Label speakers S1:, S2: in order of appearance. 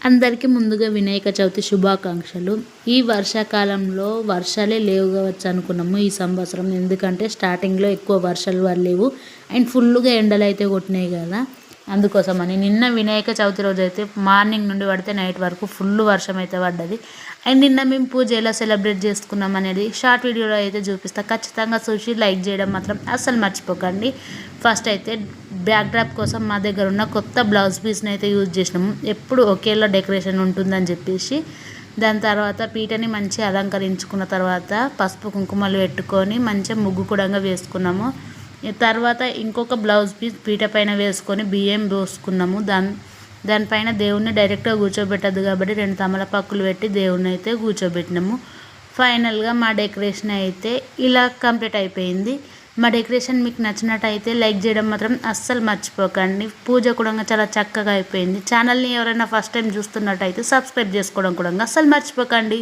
S1: అందరికీ ముందుగా వినాయక చవితి శుభాకాంక్షలు. ఈ వర్షాకాలంలో వర్షాలే లేవు కావచ్చు అనుకున్నాము ఈ సంవత్సరం. ఎందుకంటే స్టార్టింగ్లో ఎక్కువ వర్షాలు పడలేవు అండ్ ఫుల్గా ఎండలు అయితే కొట్టినాయి కదా, అందుకోసమని. నిన్న వినాయక చవితి రోజు అయితే మార్నింగ్ నుండి పడితే నైట్ వరకు ఫుల్ వర్షం అయితే పడ్డది. అండ్ నిన్న మేము పూజ ఎలా సెలబ్రేట్ చేసుకున్నాం అనేది షార్ట్ వీడియోలో అయితే చూపిస్తా. ఖచ్చితంగా చూసి లైక్ చేయడం మాత్రం అస్సలు మర్చిపోకండి. ఫస్ట్ అయితే బ్యాక్ డ్రాప్ కోసం మా దగ్గర ఉన్న కొత్త బ్లౌజ్ పీస్ని అయితే యూజ్ చేసినాము. ఎప్పుడు ఒకేలా డెకరేషన్ ఉంటుందని చెప్పేసి దాని తర్వాత పీటని మంచిగా అలంకరించుకున్న తర్వాత పసుపు కుంకుమలు పెట్టుకొని మంచిగా ముగ్గు కూడా వేసుకున్నాము. తర్వాత ఇంకొక బ్లౌజ్ పీస్ పీట పైన వేసుకొని బియ్యం పోసుకున్నాము. దానిపైన దేవుణ్ణి డైరెక్ట్గా కూర్చోబెట్టద్దు కాబట్టి 2 తమలపాకులు పెట్టి దేవుణ్ణి అయితే కూర్చోబెట్టినాము. ఫైనల్గా మా డెకరేషన్ అయితే ఇలా కంప్లీట్ అయిపోయింది. మా డెకరేషన్ మీకు నచ్చినట్టయితే లైక్ చేయడం మాత్రం అస్సలు మర్చిపోకండి. పూజ కూడా చాలా చక్కగా అయిపోయింది. ఛానల్ని ఎవరైనా ఫస్ట్ టైం చూస్తున్నట్టయితే సబ్స్క్రైబ్ చేసుకోవడం కూడా అస్సలు మర్చిపోకండి.